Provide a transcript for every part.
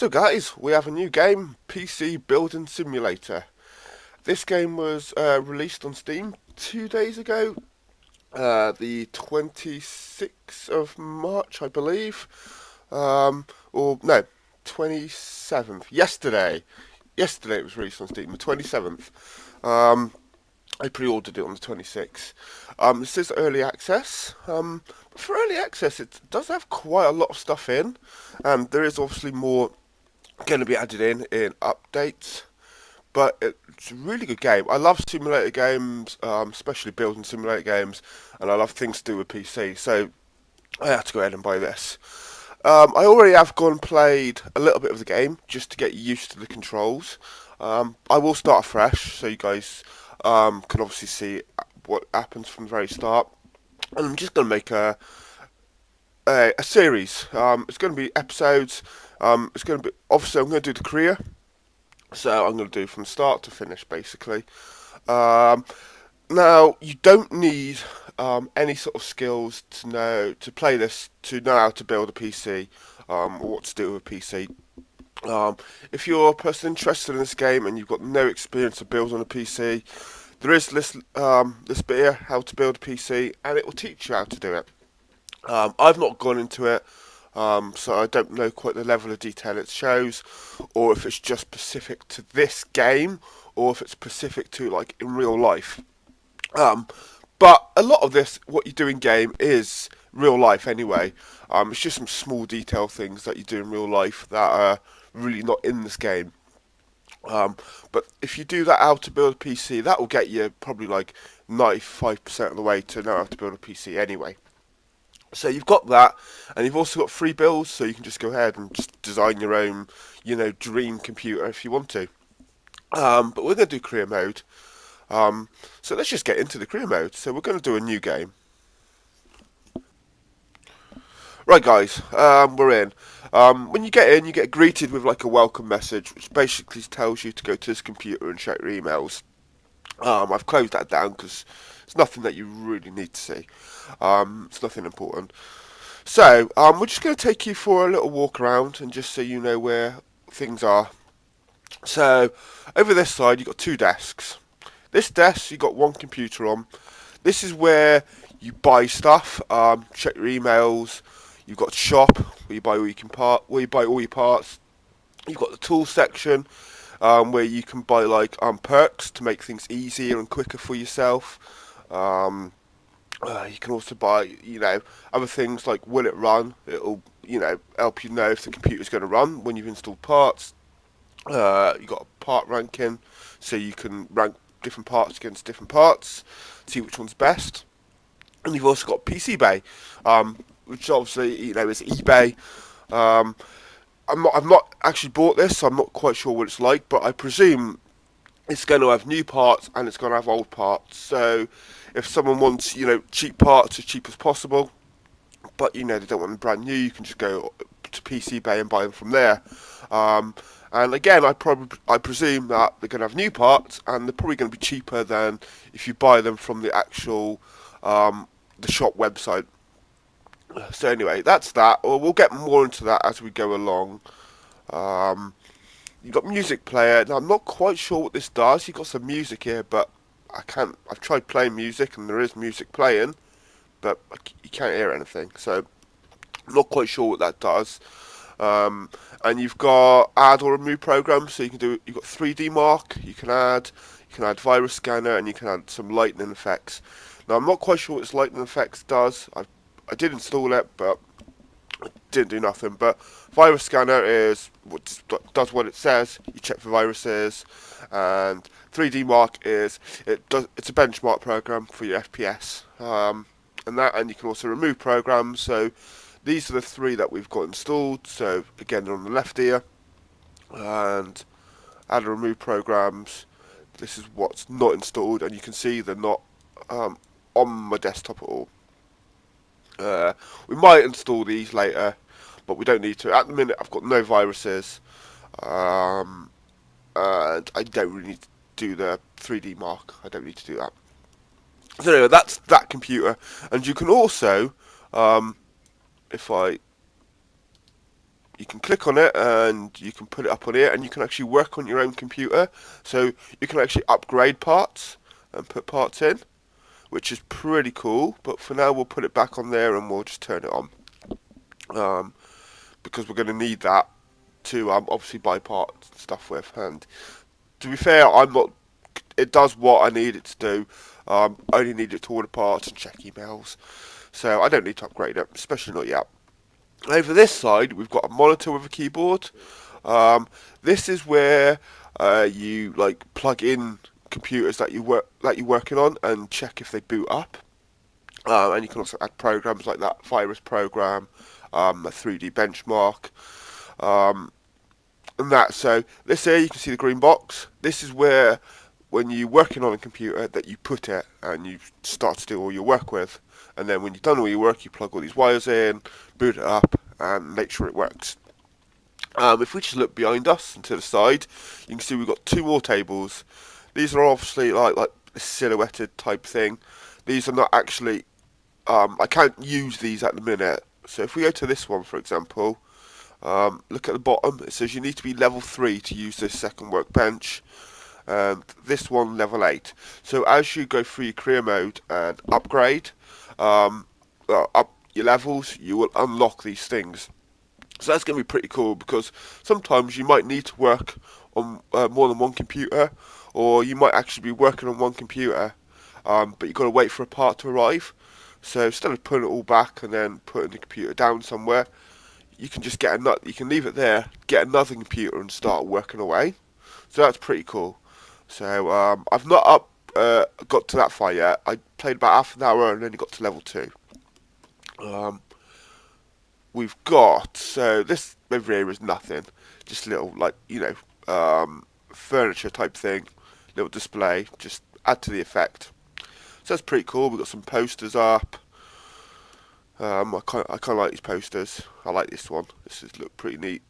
So guys, we have a new game, PC Building Simulator. This game was released on Steam 2 days ago, the 26th of March, I believe. Or no, 27th. Yesterday it was released on Steam, the 27th. I pre-ordered it on the 26th. This is early access. For early access, it does have quite a lot of stuff in, and there is obviously more going to be added in updates. But it's a really good game. I love simulator games, especially building simulator games, and I love things to do with PC. So I had to go ahead and buy this. I already have gone and played a little bit of the game just to get used to the controls. I will start afresh, so you guys can obviously see what happens from the very start. And I'm just going to make a series. It's going to be episodes. It's going to be obviously I'm going to do the career, so I'm going to do from start to finish basically. Um, Now you don't need any sort of skills to play this to know how to build a PC or what to do with a PC. Um, if you're a person interested in this game and you've got no experience of building a PC, there is this bit here, how to build a PC, and it will teach you how to do it. I've not gone into it, so I don't know quite the level of detail it shows, or if it's just specific to this game, or if it's specific to like in real life. Um, but a lot of this, what you do in game, is real life anyway. It's just some small detail things that you do in real life that are really not in this game. Um, but if you do that how to build a PC, that will get you probably like 95% of the way to know how to build a PC anyway. So you've got that, and you've also got free builds, so you can just go ahead and just design your own, dream computer if you want to. But we're going to do career mode. So let's just get into the career mode. So we're going to do a new game. Right, guys, we're in. When you get in, you get greeted with like a welcome message, which basically tells you to go to this computer and check your emails. I've closed that down because it's nothing that you really need to see. It's nothing important. So, we're just going to take you for a little walk around and just so you know where things are. So, over this side, you've got two desks. This desk, you've got one computer on. This is where you buy stuff, check your emails. You've got shop where you buy where you buy all your parts. You've got the tool section where you can buy like perks to make things easier and quicker for yourself. Um, you can also buy, other things like will it run? It'll, help you know if the computer's going to run when you've installed parts. You got a part ranking, so you can rank different parts against different parts, see which one's best. And you've also got PC Bay, which obviously is eBay. Um, I've not actually bought this, so I'm not quite sure what it's like, but I presume it's going to have new parts and it's going to have old parts. So if someone wants cheap parts as cheap as possible, but they don't want them brand new, you can just go to PC Bay and buy them from there. Um, and again, I presume that they're going to have new parts and they're probably going to be cheaper than if you buy them from the actual the shop website. So anyway, that's that. Or we'll get more into that as we go along. Um, you've got music player. Now I'm not quite sure what this does. You've got some music here, but I can't. I've tried playing music and there is music playing, but you can't hear anything. So I'm not quite sure what that does. And you've got add or remove programs, so you can do. You've got 3D Mark. You can add virus scanner, and you can add some lightning effects. Now I'm not quite sure what this lightning effects does. I did install it, but it didn't do nothing. But virus scanner is what does what it says. You check for viruses, and 3D Mark it's a benchmark program for your FPS. And you can also remove programs. So these are the three that we've got installed. So again, they're on the left here, and add and remove programs. This is what's not installed, and you can see they're not um, on my desktop at all. We might install these later, but we don't need to. At the minute, I've got no viruses, um, and I don't really need to do the 3D Mark. I don't need to do that. So anyway, that's that computer, and you can also, if I you can click on it and you can put it up on here, and you can actually work on your own computer. So you can actually upgrade parts and put parts in, which is pretty cool. But for now, we'll put it back on there and we'll just turn it on, because we're going to need that to obviously buy parts and stuff with. And to be fair, I'm not. It does what I need it to do. I only need it to order parts and check emails, so I don't need to upgrade it, especially not yet. Over this side, we've got a monitor with a keyboard. This is where you like plug in computers that you're working on and check if they boot up. And you can also add programs like that virus program, a 3D benchmark, and that. So this here, you can see the green box. This is where, when you're working on a computer, that you put it and you start to do all your work with. And then when you've done all your work, you plug all these wires in, boot it up, and make sure it works. If we just look behind us and to the side, you can see we've got two more tables. These are obviously like a silhouetted type thing. These are not actually. I can't use these at the minute. So if we go to this one, for example, look at the bottom. It says you need to be level 3 to use this second workbench. And this one level 8. So as you go through your career mode and upgrade, up your levels, you will unlock these things. So that's going to be pretty cool, because sometimes you might need to work on more than one computer, or you might actually be working on one computer, but you've got to wait for a part to arrive. So instead of putting it all back and then putting the computer down somewhere, you can just get you can leave it there, get another computer and start working away. So that's pretty cool. So I've not got to that far yet. I played about half an hour and then got to level 2. We've got, so this over here is nothing, just a little furniture type thing, little display, just add to the effect. So that's pretty cool. We've got some posters up. I kind of like these posters. I like this one. This is look pretty neat.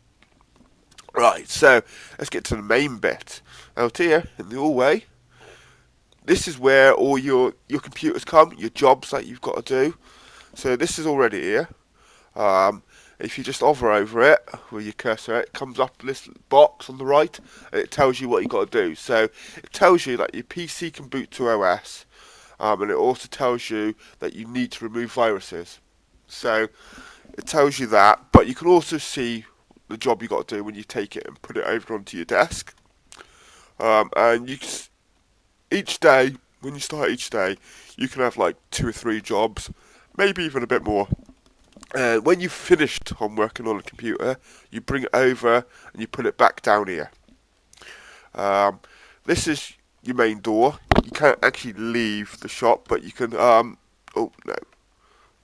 Right, so let's get to the main bit. Out here in the hallway, this is where all your computers come, your jobs that you've got to do. So this is already here. If you just hover over it with your cursor, it comes up this box on the right, and it tells you what you've got to do. So it tells you that your PC can boot to OS, and it also tells you that you need to remove viruses. So it tells you that, but you can also see the job you got to do when you take it and put it over onto your desk. And each day, when you start each day, you can have like 2 or 3 jobs, maybe even a bit more. And when you've finished on working on a computer, you bring it over and you put it back down here. This is your main door. You can't actually leave the shop, but you can. Oh no,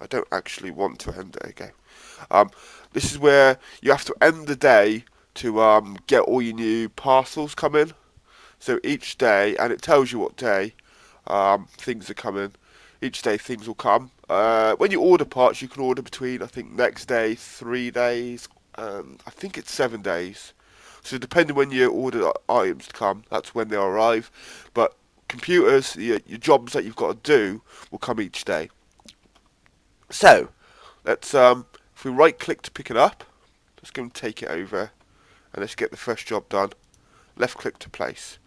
I don't actually want to end it. Okay. This is where you have to end the day to get all your new parcels coming. So each day, and it tells you what day things are coming. Each day things will come. When you order parts, you can order between, I think, next day, 3 days, and I think it's 7 days. So depending when you order items to come, that's when they'll arrive. But computers, your jobs that you've got to do, will come each day. So, let's, if we right click to pick it up, let's go and take it over, and let's get the first job done. Left click to place.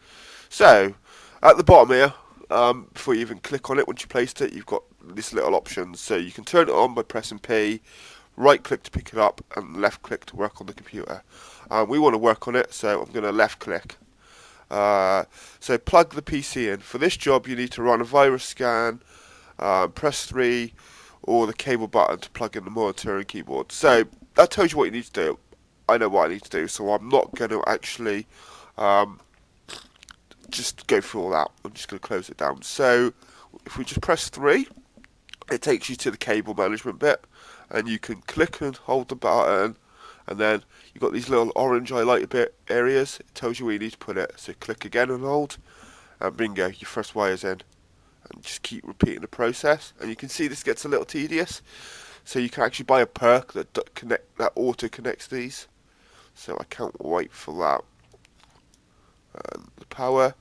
So, at the bottom here, before you even click on it, once you placed it, you've got this little option. So you can turn it on by pressing P, right click to pick it up, and left click to work on the computer. We want to work on it, so I'm going to left click. So plug the PC in. For this job, you need to run a virus scan, press 3, or the cable button to plug in the monitor and keyboard. So that tells you what you need to do. I know what I need to do, so I'm not going to actually just go through all that. I'm just going to close it down. So if we just press 3, it takes you to the cable management bit, and you can click and hold the button, and then you've got these little orange highlighted bit areas. It tells you where you need to put it. So click again and hold, and bingo, your first wire's in. And just keep repeating the process. And you can see this gets a little tedious. So you can actually buy a perk that auto connects these. So I can't wait for that. And the power.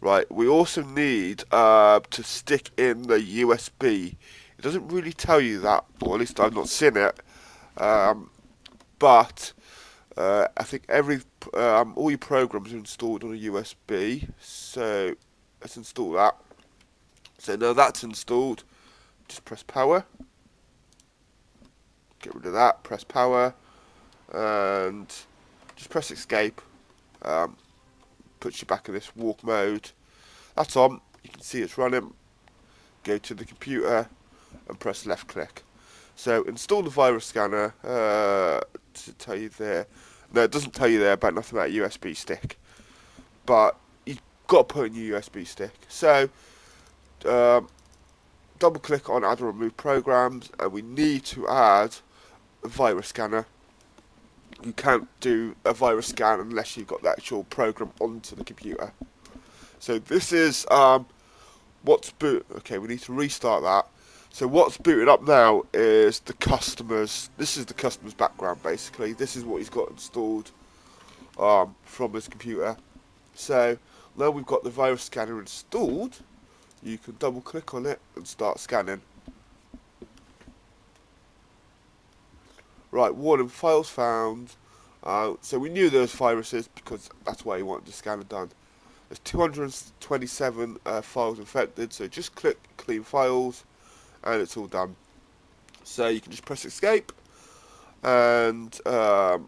Right, we also need to stick in the USB. It doesn't really tell you that, or at least I've not seen it. but I think all your programs are installed on a USB, so let's install that. So now that's installed, just press power, get rid of that, press power, and just press escape. Puts you back in this walk mode. That's on, you can see it's running. Go to the computer and press left click. So install the virus scanner. Does it tell you there? No, it doesn't tell you there about nothing about USB stick. But you've got to put in your USB stick. So double click on add or remove programs, and we need to add a virus scanner. You can't do a virus scan unless you've got the actual program onto the computer. So this is what's boot. Okay, we need to restart that. So what's booted up now is the customer's. This is the customer's background basically. This is what he's got installed from his computer. So now we've got the virus scanner installed. You can double click on it and start scanning. Right, warning, files found. So we knew there was viruses because that's why you wanted the scanner done. There's 227 files infected, so just click clean files and it's all done. So you can just press escape and turn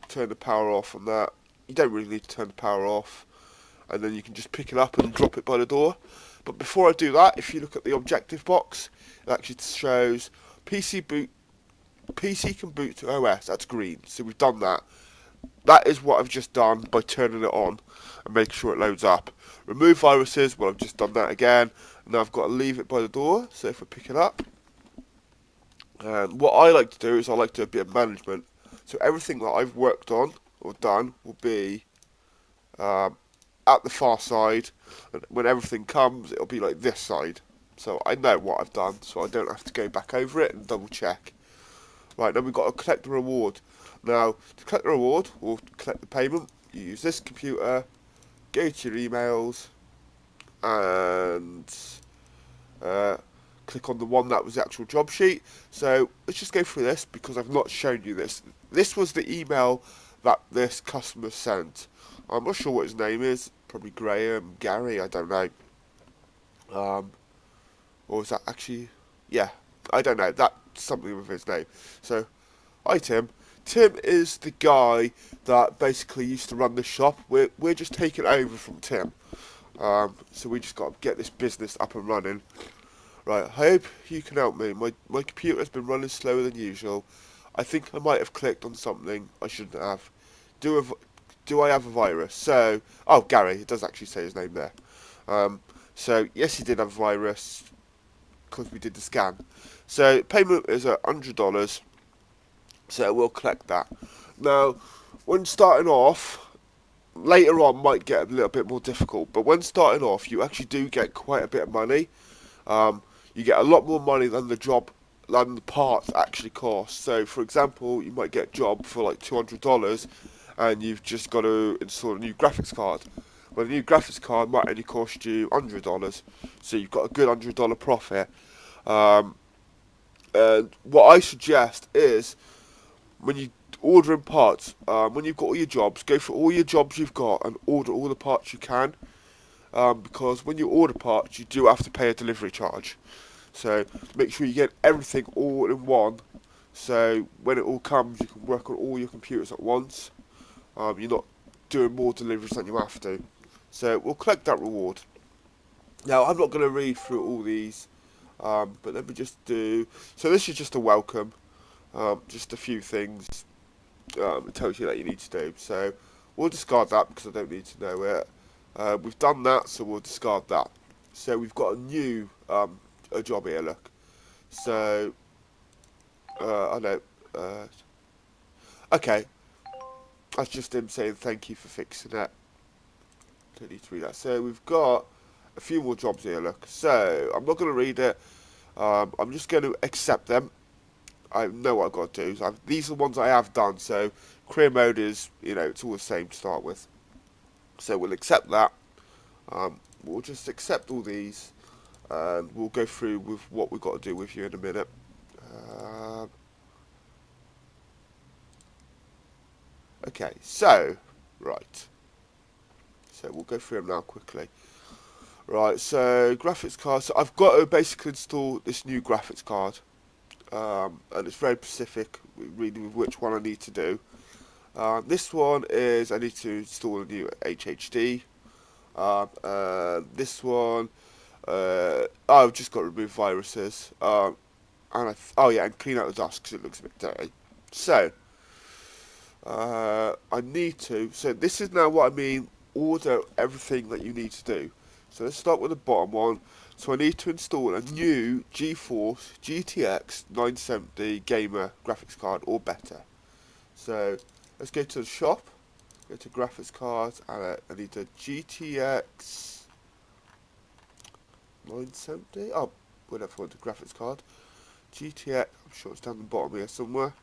the power off on that. You don't really need to turn the power off, and then you can just pick it up and drop it by the door. But before I do that, if you look at the objective box, it actually shows PC can boot to OS. That's green, so we've done that. That is what I've just done by turning it on and making sure it loads up. Remove viruses, well I've just done that again. Now I've got to leave it by the door, so if I pick it up. And what I like to do is I like to do a bit of management. So everything that I've worked on or done will be at the far side, and when everything comes it'll be like this side. So I know what I've done, so I don't have to go back over it and double check. Right, now we've got to collect the reward. Now, to collect the reward, or collect the payment, you use this computer, go to your emails, and click on the one that was the actual job sheet. So, let's just go through this, because I've not shown you this. This was the email that this customer sent. I'm not sure what his name is, probably Graham, Gary, I don't know. Or is that actually, yeah, I don't know, that's something with his name. So, hi Tim. Tim is the guy that basically used to run the shop. We're just taking over from Tim. So we just got to get this business up and running. Right, I hope you can help me. My computer's been running slower than usual. I think I might have clicked on something I shouldn't have. Do I have a virus? So, oh, Gary, it does actually say his name there. So, yes, he did have a virus because we did the scan. So, payment is $100. So we'll collect that. Now, when starting off, later on might get a little bit more difficult, but when starting off, you actually do get quite a bit of money. You get a lot more money than the parts actually cost. So, for example, you might get a job for like $200, and you've just got to install a new graphics card. Well, the new graphics card might only cost you $100, so you've got a good $100 profit. And what I suggest is, when you ordering parts, when you've got all your jobs, go for all your jobs you've got and order all the parts you can, because when you order parts you do have to pay a delivery charge. So make sure you get everything all in one, so when it all comes you can work on all your computers at once. You're not doing more deliveries than you have to. So we'll collect that reward. Now I'm not going to read through all these, but let me just do, so this is just a welcome. Just a few things it tells you that you need to do. So we'll discard that because I don't need to know it. We've done that, so we'll discard that. So we've got a new a job here, look. So, I know. Okay, that's just him saying thank you for fixing it. Don't need to read that. So we've got a few more jobs here, look. So I'm not going to read it. I'm just going to accept them. I know what I've got to do. So these are the ones I have done. So career mode is, it's all the same to start with. So we'll accept that. We'll just accept all these, and we'll go through with what we've got to do with you in a minute. Okay, so, right. So we'll go through them now quickly. Right, so graphics card. So I've got to basically install this new graphics card. And it's very specific, really, with which one I need to do. This one is I need to install a new HHD. This one, I've just got to remove viruses. Oh yeah, and clean out the dust because it looks a bit dirty. So, I need to. So this is now what I mean. Order everything that you need to do. So let's start with the bottom one. So I need to install a new GeForce GTX 970 gamer graphics card or better. So let's go to the shop, go to graphics cards, and I need a GTX 970. Oh, whatever I want the graphics card. GTX. I'm sure it's down the bottom here somewhere.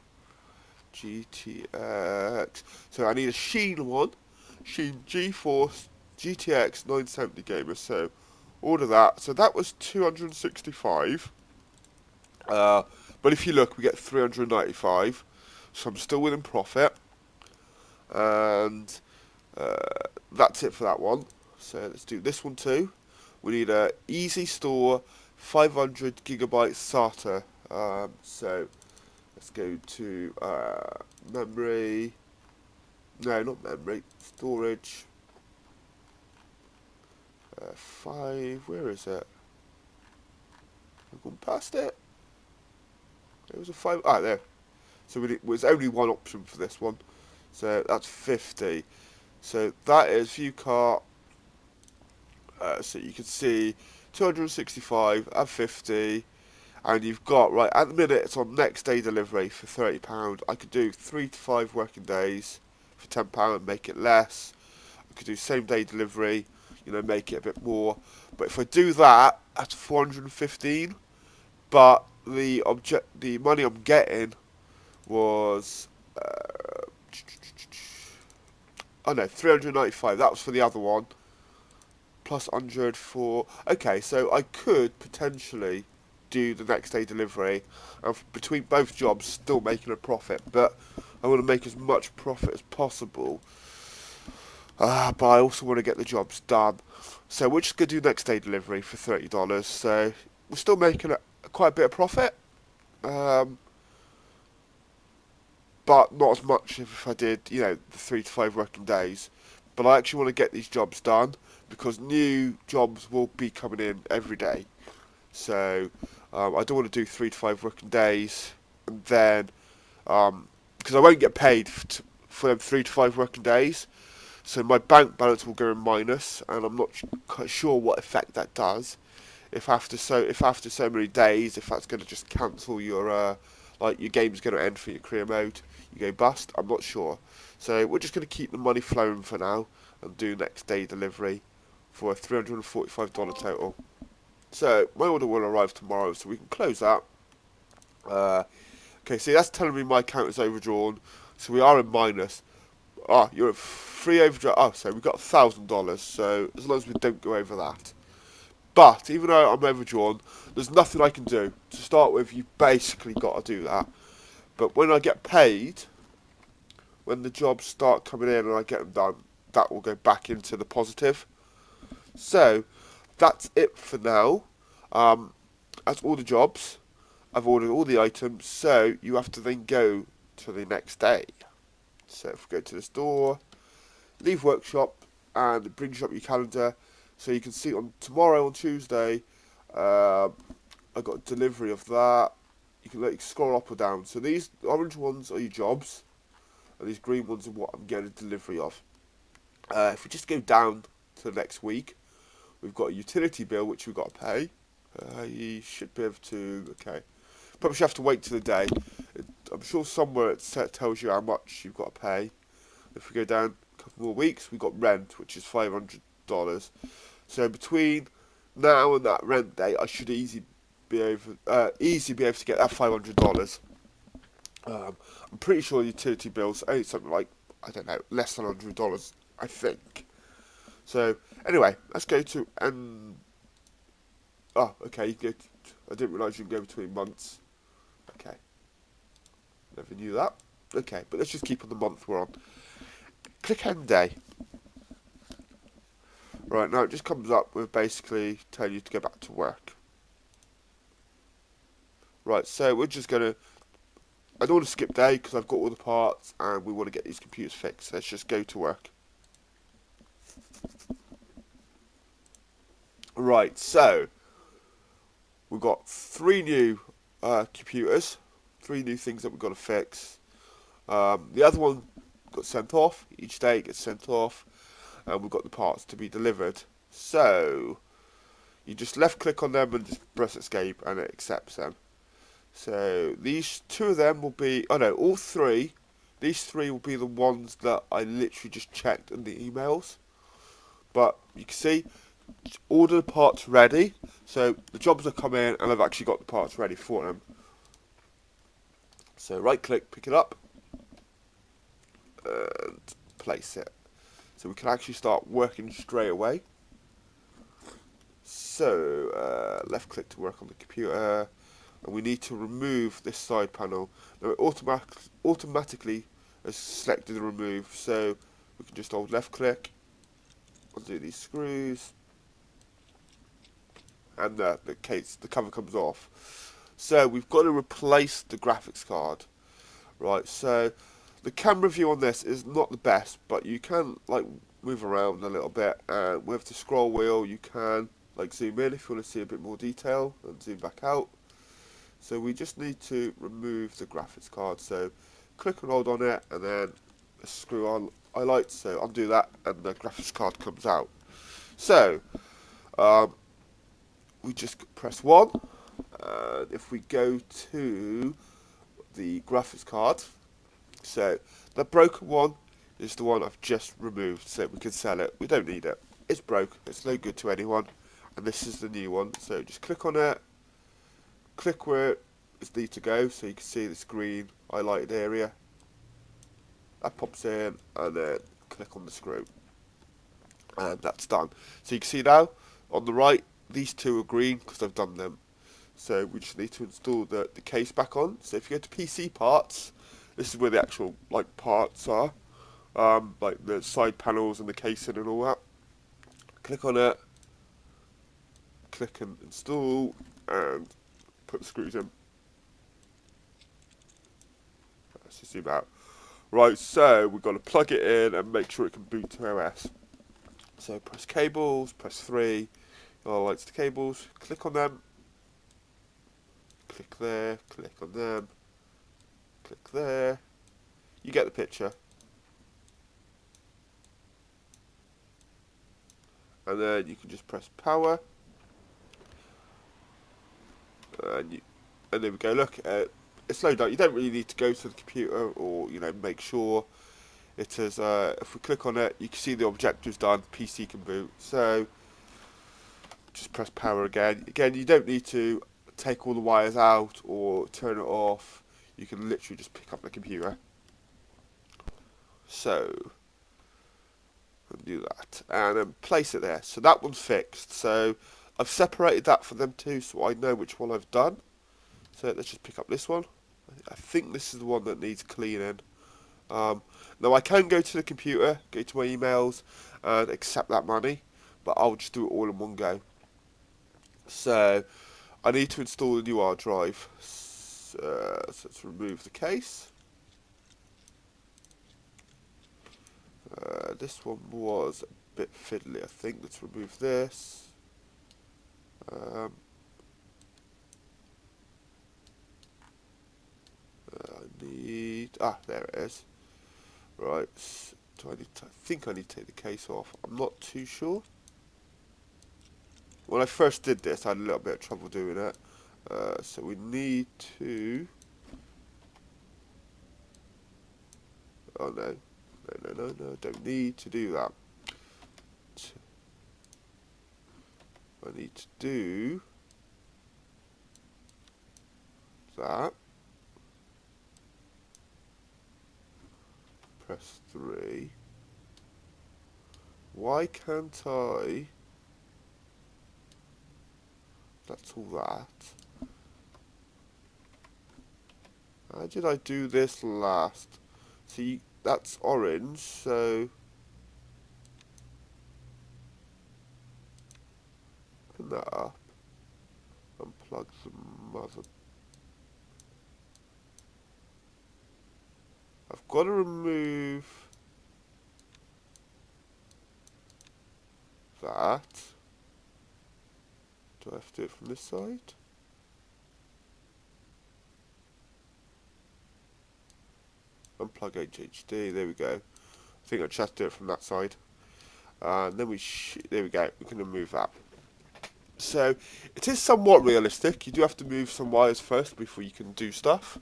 GTX. So I need a Sheen one. Sheen GeForce GTX 970 gamer. So order that. So that was 265. But if you look, we get 395. So I'm still within profit. And that's it for that one. So let's do this one too. We need a Easy Store 500 gigabyte SATA. So let's go to memory. No, not memory. Storage. 5. Where is it? I've gone past it. There was a 5. Ah, there. So there's only one option for this one. So that's 50. So that is view cart. So you can see 265 and 50. And you've got, right, at the minute it's on next day delivery for £30. I could do 3 to 5 working days for £10 and make it less. I could do same day delivery, make it a bit more. But if I do that, that's 415. But the money I'm getting was, oh no, 395. That was for the other one. Plus 100 for, okay, so I could potentially do the next day delivery, and between both jobs still making a profit, but I want to make as much profit as possible, but I also want to get the jobs done. So we're just going to do next day delivery for $30, so we're still making quite a bit of profit, but not as much if I did, the 3 to 5 working days. But I actually want to get these jobs done because new jobs will be coming in every day. So I don't want to do 3 to 5 working days and then because I won't get paid for them 3 to 5 working days. So my bank balance will go in minus, and I'm not quite sure what effect that does. If after so many days, if that's going to just cancel your like your game's going to end for your career mode, you go bust. I'm not sure. So we're just going to keep the money flowing for now and do next day delivery for a $345 total. So my order will arrive tomorrow, so we can close that. Okay, see that's telling me my account is overdrawn, so we are in minus. Ah, you're at free overdraft. Oh, so we've got $1,000. So as long as we don't go over that. But even though I'm overdrawn, there's nothing I can do. To start with, you've basically got to do that. But when I get paid, when the jobs start coming in and I get them done, that will go back into the positive. So that's it for now. That's all the jobs. I've ordered all the items, so you have to then go to the next day. So if we go to the store, leave workshop, and it brings you up your calendar, so you can see on tomorrow on Tuesday, I got delivery of that. You can scroll up or down. So these orange ones are your jobs, and these green ones are what I'm getting a delivery of. If we just go down to the next week, we've got a utility bill which we've got to pay. You should be able to. Okay, probably should have to wait till the day. I'm sure somewhere it tells you how much you've got to pay. If we go down a couple more weeks, we've got rent, which is $500. So between now and that rent date, I should easily be able to get that $500. I'm pretty sure utility bills only something like, I don't know, less than $100, I think. So anyway, let's go to oh, okay. I didn't realise you can go between months. Okay, never knew that. Okay, but let's just keep on the month we're on. click end day. Right, now it just comes up with basically telling you to go back to work. Right, so we're just going to, I don't want to skip day because I've got all the parts and we want to get these computers fixed. Let's just go to work. Right, so we've got 3 new computers, 3 new things that we've got to fix. The other one got sent off. Each day it gets sent off, and we've got the parts to be delivered. So you just left click on them and just press escape, and it accepts them. So these 2 of them will be, oh no, all 3. These 3 will be the ones that I literally just checked in the emails. But you can see all the parts ready. So the jobs have come in, and I've actually got the parts ready for them. So right click, pick it up, and place it. So we can actually start working straight away. So left click to work on the computer, and we need to remove this side panel. Now it automatically has selected the remove, so we can just hold left click, undo these screws, and the cover comes off. So we've got to replace the graphics card. Right, so the camera view on this is not the best, but you can like move around a little bit, and with the scroll wheel you can like zoom in if you want to see a bit more detail and zoom back out. So we just need to remove the graphics card, so click and hold on it and then screw on highlight, so undo that and the graphics card comes out. So we just press 1, and if we go to the graphics card, so the broken one is the one I've just removed so we can sell it. We don't need it. It's broke. It's no good to anyone. And this is the new one. So just click on it. Click where it needs to go so you can see this green highlighted area. That pops in, and then click on the screw. And that's done. So you can see now on the right these 2 are green because I've done them. So we just need to install the case back on. So if you go to PC parts, this is where the actual like parts are, like the side panels and the casing and all that. Click on it, click and install, and put the screws in. Let's just zoom out. Right, so we've got to plug it in and make sure it can boot to OS. So press cables, press 3, highlights the cables, click on them, click there, click on them, click there. You get the picture. And then you can just press power, and there we go. Look, it's loaded up. You don't really need to go to the computer or make sure it is. If we click on it, you can see the objective's done. PC can boot. So just press power again. Again, you don't need to take all the wires out or turn it off. You can literally just pick up the computer. So do that and then place it there. So that one's fixed. So I've separated that for them too, so I know which one I've done. So let's just pick up this one. I think this is the one that needs cleaning. Now I can go to the computer, go to my emails, and accept that money, but I'll just do it all in one go. So I need to install a new hard drive. So let's remove the case. This one was a bit fiddly, I think. Let's remove this. I need... there it is. Right. I think I need to take the case off. I'm not too sure. When I first did this, I had a little bit of trouble doing it. So we need to... Oh, no. No, don't need to do that. I need to do that. Press 3. Why can't I? That's all that. How did I do this last? See, that's orange, so open that up, unplug the mother. I've got to remove that. Do I have to do it from this side? Unplug HHD, there we go. I think I just have to do it from that side. And then there we go, we can remove that. So, it is somewhat realistic. You do have to move some wires first before you can do stuff.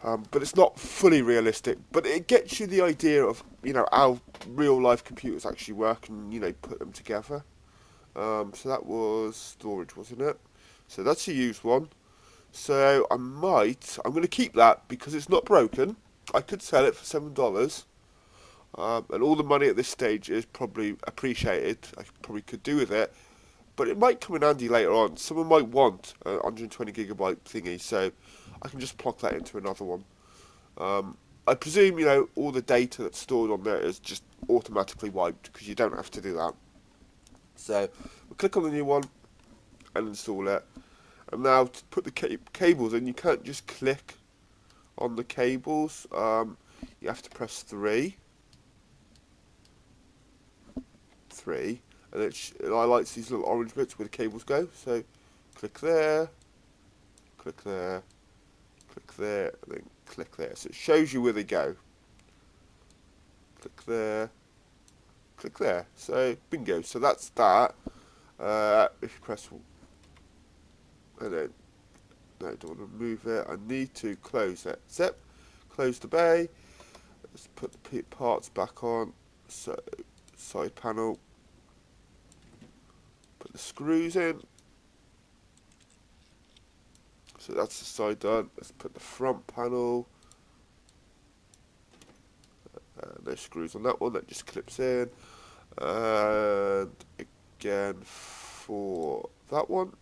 But it's not fully realistic. But it gets you the idea of, how real life computers actually work and, put them together. So that was storage, wasn't it? So that's a used one. So I'm going to keep that because it's not broken. I could sell it for $7. And all the money at this stage is probably appreciated. I probably could do with it. But it might come in handy later on. Someone might want a 120 gigabyte thingy, so I can just plug that into another one. I presume, all the data that's stored on there is just automatically wiped because you don't have to do that. So we'll click on the new one and install it. And now to put the cables in, you can't just click on the cables. You have to press 3. 3. And it highlights these little orange bits where the cables go. So click there, click there, click there, and then click there. So it shows you where they go. Click there, click there. So bingo. So that's that. If you press, and then no, I don't want to move it. I need to close it. Zip, close the bay. Let's put the parts back on. So side panel. Put the screws in. So that's the side done. Let's put the front panel. No screws on that one. That just clips in. And again for that one.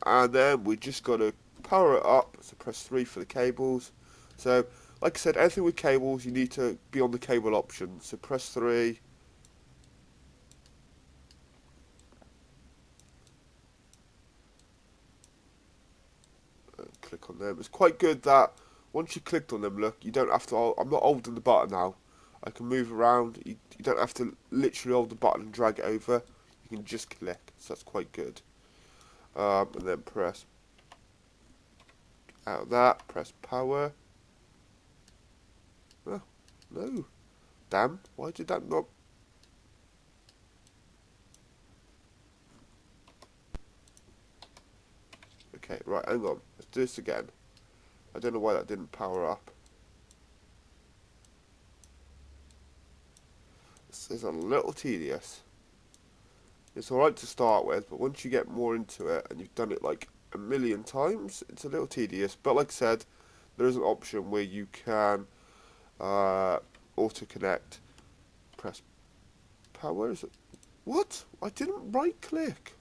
And then we just got to power it up. So press 3 for the cables. So like I said, anything with cables, you need to be on the cable option. So press 3. And click on them. It's quite good that once you clicked on them, look, you don't have to. I'm not holding the button now. I can move around. You don't have to literally hold the button and drag it over. You can just click. So that's quite good. And then press out of that. Press power. Oh, no. Damn. Why did that not? Okay, right, hang on. Let's do this again. I don't know why that didn't power up. This is a little tedious. It's alright to start with, but once you get more into it, and you've done it like a million times, it's a little tedious. But like I said, there is an option where you can auto-connect. Press power, is it? What? I didn't right-click.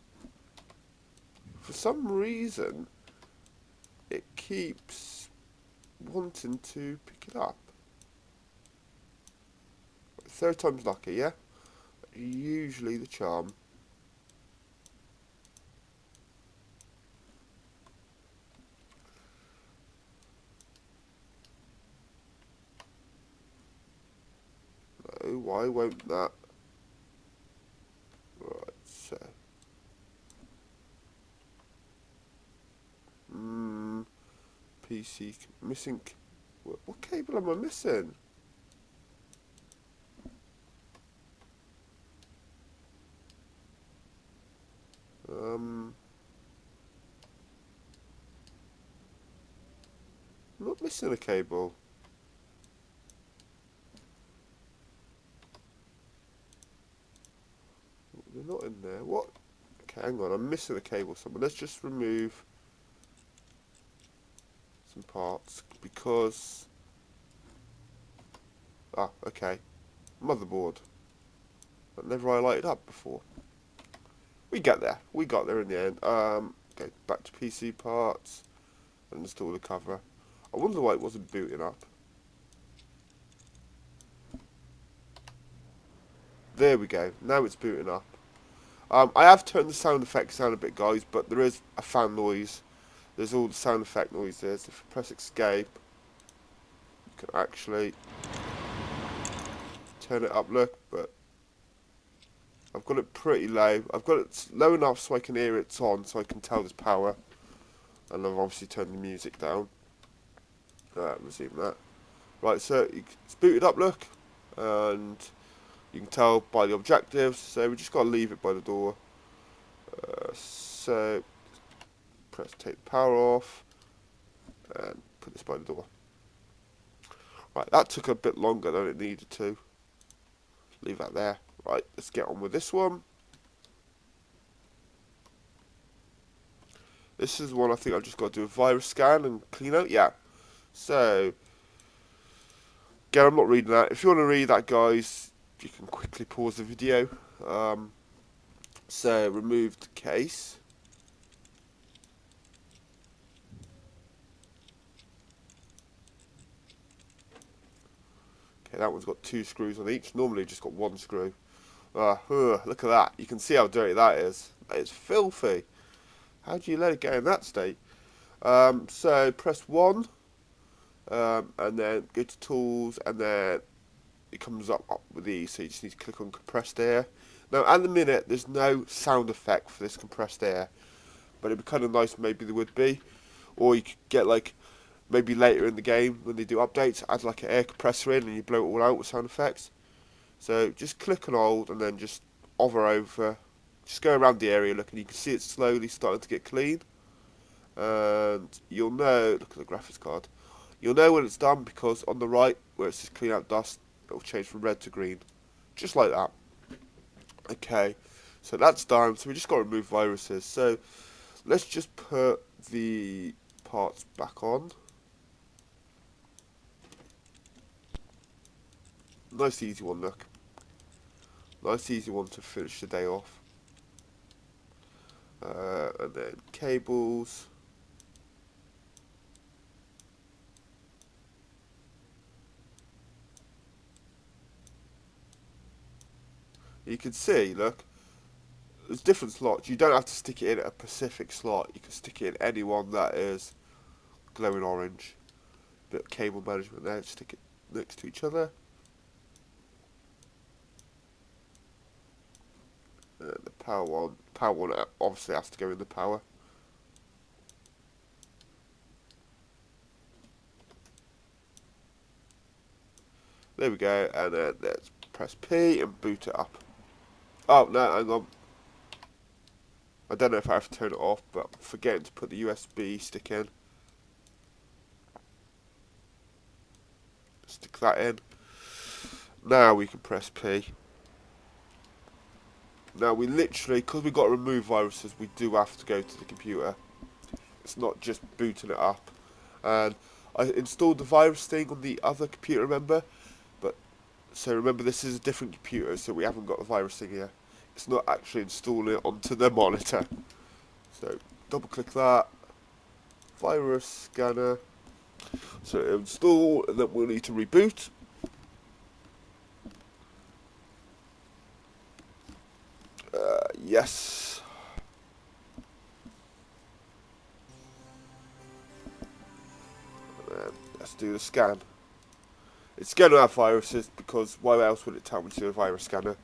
For some reason, it keeps wanting to pick it up. Third time's lucky, yeah? Usually the charm. No, why won't that? Right, so. PC missing. What cable am I missing? I'm not missing a cable. They're not in there. What? Okay, hang on. I'm missing a cable somewhere. Let's just remove some parts because. Ah, okay. Motherboard. That never highlighted up before. We get there. We got there in the end. go back to PC parts and install the cover. I wonder why it wasn't booting up. There we go. Now it's booting up. I have turned the sound effects down a bit, guys, but there is a fan noise. There's all the sound effect noises. If I press escape, you can actually turn it up, look, but I've got it pretty low. I've got it low enough so I can hear it's on, so I can tell there's power. And I've obviously turned the music down. Resume that. Right, so it's booted up, look, and you can tell by the objectives, so we just got to leave it by the door. So press take the power off and put this by the door. Right, that took a bit longer than it needed to. Leave that there. Right, let's get on with this one. This is one I think I've just got to do a virus scan and clean out. Yeah. So, again, I'm not reading that. If you want to read that, guys, you can quickly pause the video. So, remove the case. Okay, that one's got 2 screws on each. Normally, just got 1 screw. Look at that. You can see how dirty that is. That is filthy. How do you let it go in that state? So, press 1. And then go to tools, and then it comes up with these, so you just need to click on compressed air. Now at the minute there's no sound effect for this compressed air, but it'd be kind of nice maybe there would be, or you could get like maybe later in the game when they do updates, add like an air compressor in and you blow it all out with sound effects. So just click and hold and then just hover over, just go around the area, look, and you can see it's slowly starting to get clean, and you'll know, look at the graphics card. You'll know when it's done because on the right, where it says clean out dust, it'll change from red to green. Just like that. Okay, so that's done. So we just got to remove viruses. So let's just put the parts back on. Nice easy one, look. Nice easy one to finish the day off. And then cables. You can see, look, there's different slots. You don't have to stick it in at a specific slot. You can stick it in any one that is glowing orange. Bit of cable management there. Stick it next to each other. The power one obviously has to go in the power. There we go, and then let's press P and boot it up. Oh, no, hang on. I don't know if I have to turn it off, but I'm forgetting to put the USB stick in. Stick that in. Now we can press P. Now we literally, because we've got to remove viruses, we do have to go to the computer. It's not just booting it up. And I installed the virus thing on the other computer, remember? But so remember, this is a different computer, so we haven't got the virus thing here. It's not actually installing it onto the monitor. So double click that. Virus scanner. So it'll install, and then we'll need to reboot. Yes. And then let's do the scan. It's going to have viruses because why else would it tell me to do a virus scanner?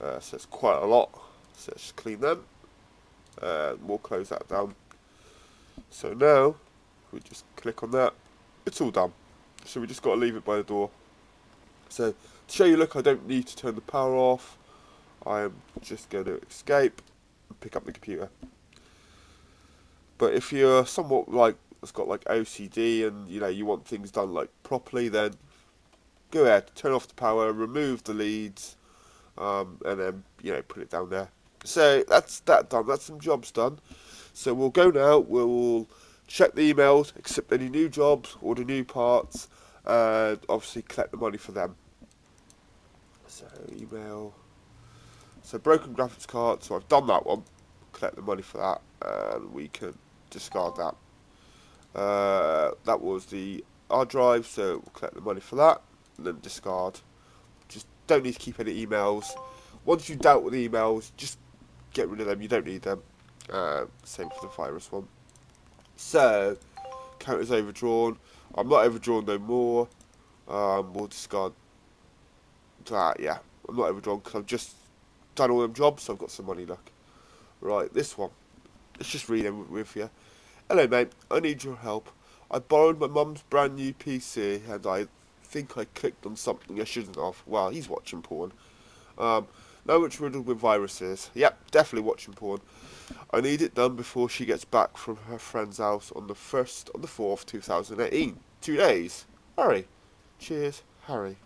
So it's quite a lot. So let's just clean them. And we'll close that down. So now, we just click on that. It's all done. So we just got to leave it by the door. So to show you, look, I don't need to turn the power off. I am just going to escape and pick up the computer. But if you're somewhat like, it's got like OCD and you want things done like properly, then go ahead, turn off the power, remove the leads, and then put it down there. So that's that done. That's some jobs done. So we'll go now. We'll check the emails, accept any new jobs, order new parts, and obviously collect the money for them. So email. So broken graphics card. So I've done that one. Collect the money for that. and we can discard that. That was the hard drive, so we'll collect the money for that, and then discard. Just don't need to keep any emails. Once you've dealt with emails, just get rid of them. You don't need them. Same for the virus one. So, count as overdrawn. I'm not overdrawn no more. We'll discard that. Yeah, I'm not overdrawn because I've just done all them jobs, so I've got some money left. Right, this one. Let's just read them with you. Hello, mate. I need your help. I borrowed my mum's brand new PC, and I think I clicked on something I shouldn't have. Well, he's watching porn. Now it's riddled with viruses. Yep, definitely watching porn. I need it done before she gets back from her friend's house on the 1st of the 4th, 2018. 2 days. Harry. Cheers, Harry.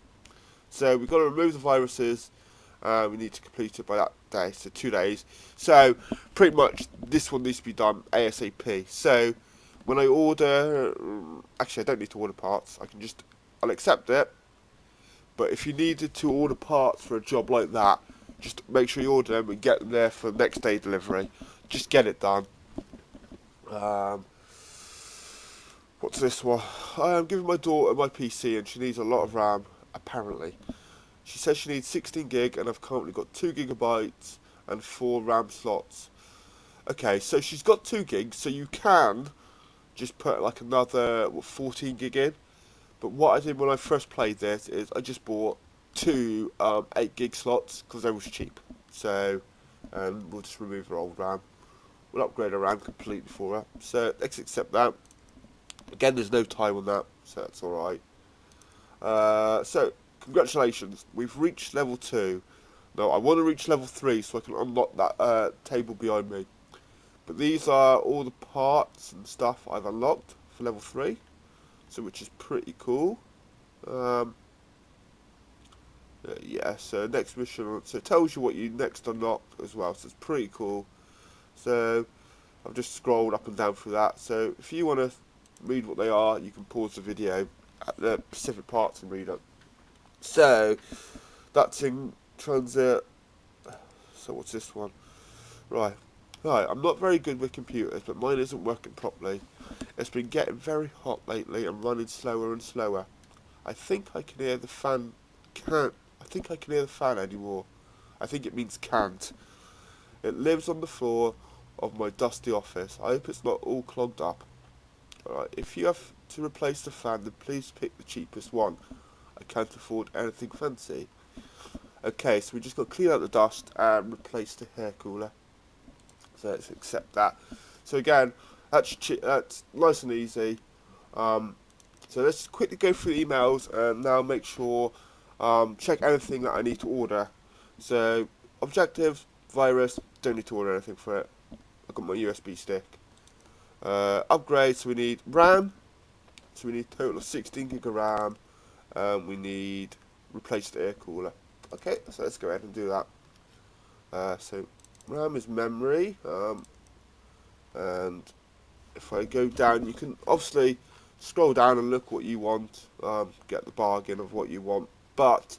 So we've got to remove the viruses. We need to complete it by that day, so 2 days. So pretty much this one needs to be done ASAP. So when I order, actually I don't need to order parts. I'll accept it. But if you needed to order parts for a job like that, just make sure you order them and get them there for next day delivery. Just get it done. What's this one? I am giving my daughter my PC and she needs a lot of RAM, apparently. She says she needs 16 gig and I've currently got 2 gigabytes and 4 RAM slots. Okay, so she's got 2 gigs, so you can just put like another 14 gig in. But what I did when I first played this is I just bought 2 8 gig slots because they was cheap. So, and we'll just remove her old RAM. We'll upgrade her RAM completely for her. So let's accept that. Again, there's no time on that, so that's alright. So, congratulations. We've reached level 2. Now, I want to reach level 3 so I can unlock that table behind me. But these are all the parts and stuff I've unlocked for level 3. So, which is pretty cool. Yeah, so next mission, so it tells you what you next unlock as well, so it's pretty cool. So, I've just scrolled up and down through that. So, if you want to read what they are, you can pause the video at the specific parts and read them. So, that's in transit. So, what's this one? Right, I'm not very good with computers, but mine isn't working properly. It's been getting very hot lately and running slower and slower. I think I can hear the fan. I think I can hear the fan anymore. I think it means can't. It lives on the floor of my dusty office. I hope it's not all clogged up. Alright, if you have to replace the fan, then please pick the cheapest one. I can't afford anything fancy. Okay, so we just got to clean out the dust and replace the hair cooler. So let's accept that. So again, that's nice and easy. So let's quickly go through the emails and now make sure, check anything that I need to order. So, objective, virus, don't need to order anything for it. I've got my USB stick. Upgrade, so we need RAM. So we need a total of 16 gig of RAM. We need replace the air cooler. Okay, so let's go ahead and do that. So RAM is memory. And if I go down, you can obviously scroll down and look what you want, get the bargain of what you want. But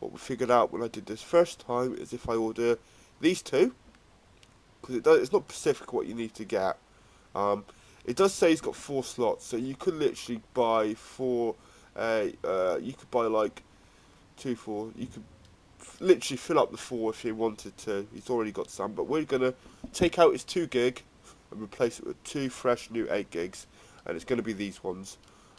what we figured out when I did this first time is if I order these two, because it's not specific what you need to get. It does say it's got 4 slots, so you could literally buy 4. You could buy like 2, 4. You could literally fill up the 4 if you wanted to. He's already got some, but we're gonna take out his 2 gig and replace it with 2 fresh new 8 gigs, and it's going to be these ones.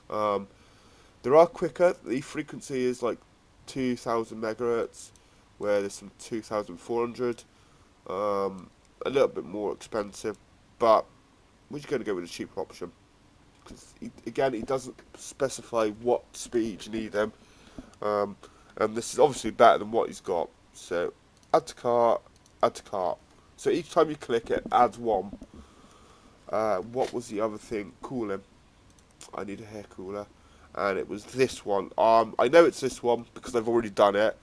There are quicker. The frequency is like 2000 megahertz, where there's some 2400. A little bit more expensive, but we're just going to go with the cheaper option. Because again, it doesn't specify what speed you need them, and this is obviously better than what he's got. So add to cart, add to cart. So each time you click it, adds one. What was the other thing? Cooling. I need a hair cooler, and it was this one. I know it's this one because I've already done it.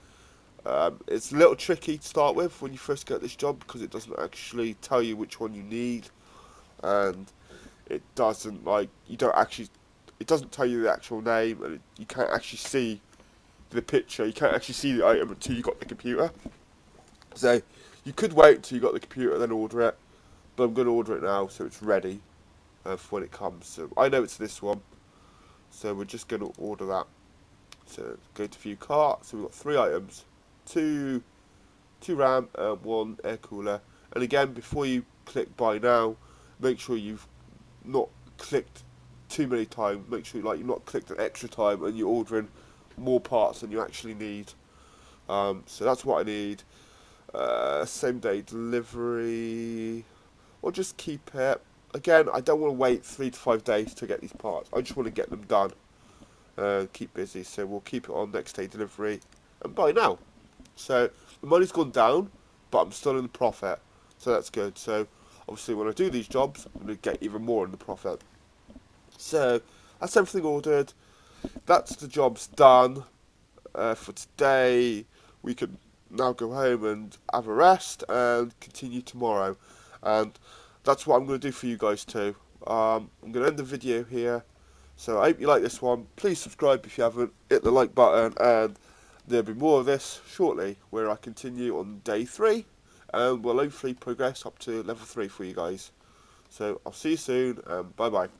It's a little tricky to start with when you first get this job because it doesn't actually tell you which one you need, and it doesn't it doesn't tell you the actual name, and you can't actually see the picture. You can't actually see the item until you got the computer. So you could wait until you got the computer then order it, but I'm going to order it now so it's ready for when it comes. So I know it's this one, so we're just going to order that. So go to view cart. So we've got 3 items, two RAM and 1 air cooler. And again, before you click buy now, make sure you've not clicked too many times. Make sure you've not clicked an extra time and you're ordering more parts than you actually need. So that's what I need. Same day delivery, or just keep it. Again, I don't want to wait 3 to 5 days to get these parts. I just want to get them done. Keep busy, so we'll keep it on next day delivery and buy now. So the money's gone down, but I'm still in the profit, so that's good. So obviously when I do these jobs, I'm going to get even more in the profit. So that's everything ordered. That's the jobs done for today. We can now go home and have a rest and continue tomorrow. And that's what I'm going to do for you guys too. I'm going to end the video here. So I hope you like this one. Please subscribe if you haven't. Hit the like button, and there'll be more of this shortly where I continue on day 3 and we'll hopefully progress up to level 3 for you guys. So I'll see you soon and bye bye.